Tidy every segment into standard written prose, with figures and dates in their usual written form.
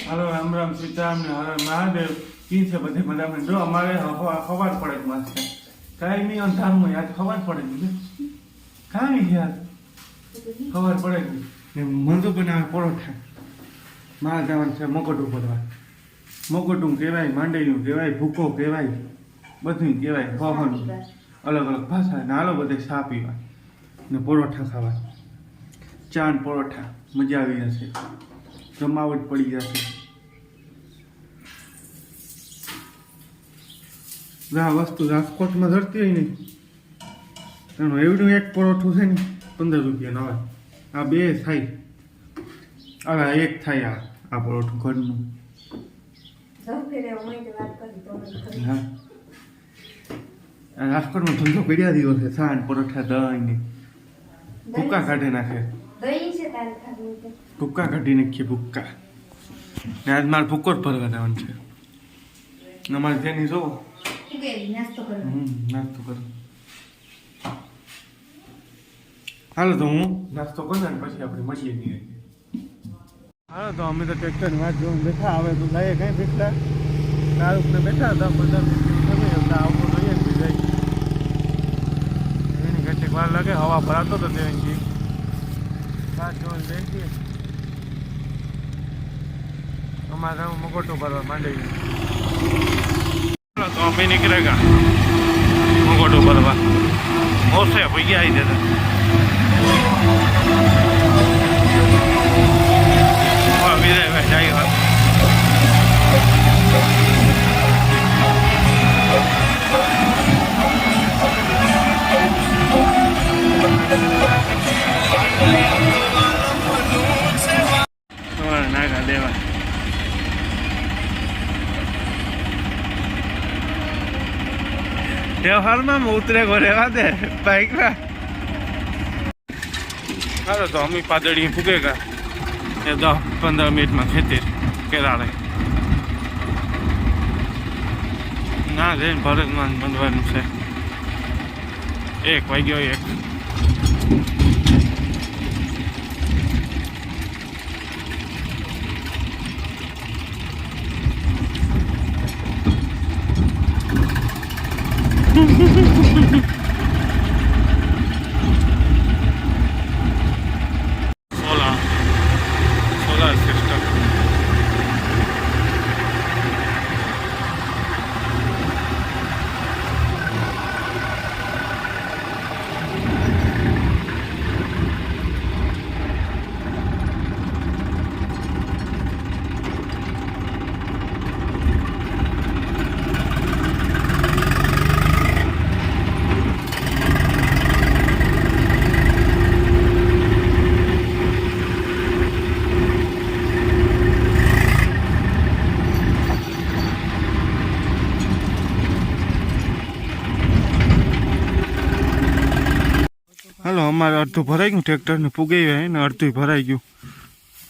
hello Ram Ram Sitaram ने हर महादेव की છે બધી મજામાં જો અમારે ખબર પડે જ માસે કાઈ નહીં અંધારું યાદ ખબર પડે જ કાઈ યાર ખબર પડે ને મંદુ બનાવે પરોઠા મારા જવાનું છે મકોટું ભરવા મકોટું કહેવાય માંડેયું કહેવાય ભૂકો કહેવાય બધું કહેવાય ખવાનું અલગ અલગ ભાષા ને હાલો બધે ચા પીવા ને પરોઠા ખાવા ચા ને પરોઠા મજા આવી જશે જમાવટ પડી જશે આ વસ્તુ રાજકોટમાં ધરતી હોય ને એનું એવડું એક પરોઠું છે ને 15 રૂપિયાનો આવે આ બે થાય આ એક થાય આ પરોઠું ઘરનું હા રાજકોટમાં ધંધો કર્યા દીધો છે સાન પરોઠા દહીં ને ભૂક્કા કાઢી નાખે ભૂક્કા કાઢી નાખીએ ભૂક્કા ને આજ મારે ભૂક્કો જ ભરવા જવાનું છે અમારે જેની જોવો નાસ્તો કરો હાલો તો હું નાસ્તો કરું ને પછી આપણે મળીએ નહીં હાલો તો અમે તો ટ્રેક્ટરની વાત જોઈને બેઠા હવે તો લઈએ કઈ બેઠા તારુકને બેઠા હતા 15 મિનિટ તમે એટલે આવતો જોઈએ ને જાય એની કેટલીક વાર લાગે હવા ભરાતો હતો તેની વાત જોઈને બેઠીએ અમારે મગોટો ભરવા માંડી તો અમે નીકળેગા મગોટો ભરવા હોશે ભાઈ આવી જતા વિજય જાય વાત નાગા દેવા વ્યવહારમાં ઉતરે ગો રેવા દે બાઈકમાં હાલો તો અમે પાદળી ફૂગેગા એ 10-15 મિનિટમાં ખેતી કેરાળે ના જઈને ભરતમાં બંધવાનું છે 1 વાગ્યો 1 solar system હાલો અમારે અડધું ભરાઈ ગયું ટ્રેક્ટરને પૂગાઈ હોય ને અડધું ભરાઈ ગયું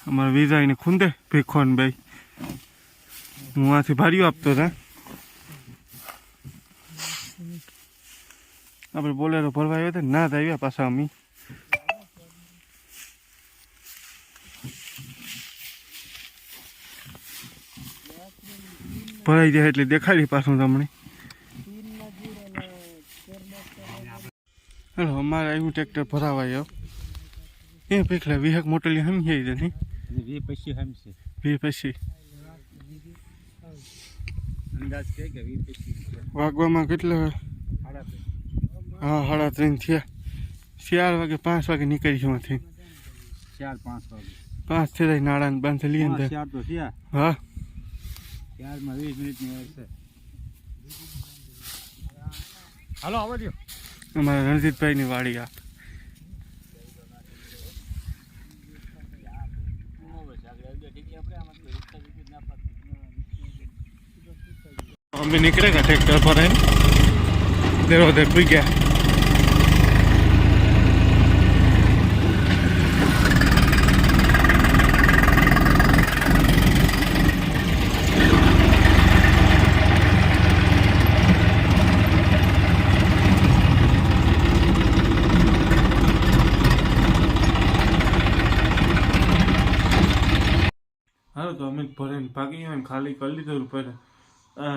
અમારે વિજાઈને ખૂંદે ભીખોન ભાઈ હું આથી ભાર્યું આપતો હતા આપણે બોલેરો ભરવા આવ્યા હતા ના જ આવ્યા પાછા અમે ભરાઈ જાય એટલે દેખાડી પાછું તમને हेलो हमारा आई ट्रैक्टर भरावा है ये पेखला विहक मोटली हम है इधर नहीं वे पैसे हम से वे पैसे अंदाज के वे पैसे वागवा में કેટલા હા 3:30 થયા 4 વાગે 5 વાગે નીકળી છું માંથી 4-5 વાગે 5 થી લઈ નાળા બંધ લઈ અંદર 4 તો થયા હા 4 માં 20 મિનિટ ની વાર છે હાલો આવા દો અમારા રણજીતભાઈની વાડી આ અમે નીકળેગા ટ્રેક્ટર પર દેરોદર પી ગયા સિમેન્ટ ભરીને ભાગી ગયો ખાલી કરી લીધું પછી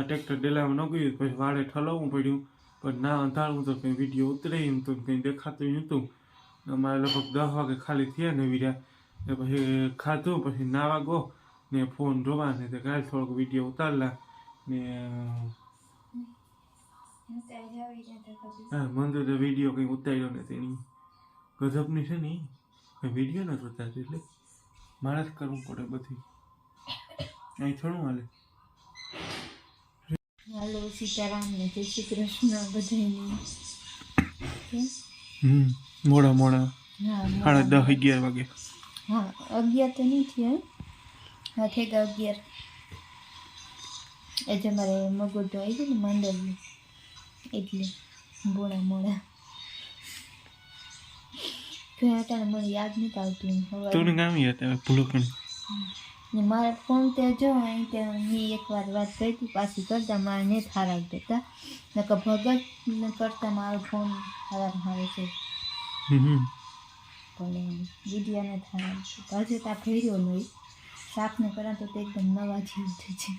ટ્રેક્ટર ડેલામાં ન ગયું પછી વાડે ઠલવવું પડ્યું પણ ના અંધારું તો કંઈ વિડીયો ઉતરે એમ તો કંઈ દેખાતું નહોતું અમારે લગભગ 10 વાગે ખાલી થયા ને વિડીયા ને પછી ખાધું પછી નાવા ગો ને ફોન જોવા ને તો કાલે થોડોક વિડીયો ઉતારલા ને હા મને તો વિડીયો કંઈ ઉતાર્યો નથી એની ગજબની છે ને કંઈ વિડીયો નથી ઉતારતી એટલે મારે જ કરવું પડે બધી અહીં થોડું હાલે હાલો સીતારામ ને જય શ્રી કૃષ્ણ બધાને મોડા હા 10:30 વાગે હા 11 તો નહીં થયા હા થઈ ગયા 11 આજે મારે મગોટો આવી ગયો ને માંડવનું એટલે મોડા કઈ હતા મને યાદ નથી આવતું તું ગામ હતા ભૂલકણ ને મારા ફોન તે જો અહીં ત્યાં મેં એકવાર વાત કરી હતી પાછી કરતા મારે ને સારા દેતા નકર ભગત ને કરતા મારો ફોન સારો છે પણ વિડીયોને થાય હજુ ત્યાં ફેર્યો નહીં સાફને કરા તો એકદમ નવા જેવું થઈ છે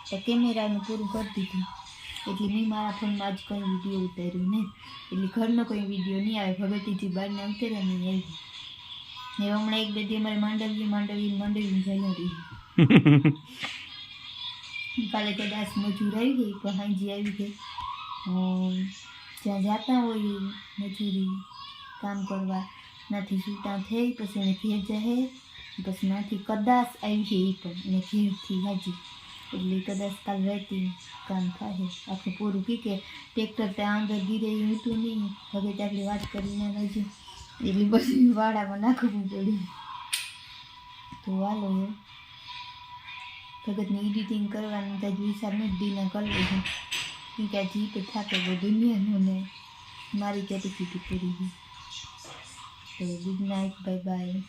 તો કેમેરાનું પૂરું કરી દીધું એટલે મેં મારા ફોનમાં આજ કંઈ વિડીયો ઉતાર્યો નહીં એટલે ઘરનો કોઈ વિડીયો નહીં આવે ભગવતીજી બહારને ઉતાર્યા નહીં આવી ને હમણાં એક બે દી અમારે માંડવી જઈ રહી કાલે કદાચ મજૂર આવી ગઈ પણ હાંજી આવી ગઈ જ્યાં જતા હોય મજૂરી કામ કરવા નાથી છૂટા થઈ પછી એને ઘેર જાય પછી નાથી કદાચ આવી ગઈ એ પણ એને ઘેરથી હાજી એટલે કદાચ કાલ રહેતી કામ થાય આખું પૂરું કે ટ્રેક્ટર ત્યાં અંદર ગીરે ઊંટું નહીં હવે ત્યાં વાત કરીને હજી એટલે પછી વાડામાં નાખવું પડ્યું તો હાલો ભગતની એડિટિંગ કરવાનું ત્યાં વિચાર નથી દીના કરી લીધું કે આ જીત થાકે દુનિયાનું ને મારી કેપેસિટી પૂરી ગઈ તો ગુડ નાઇટ બાય બાય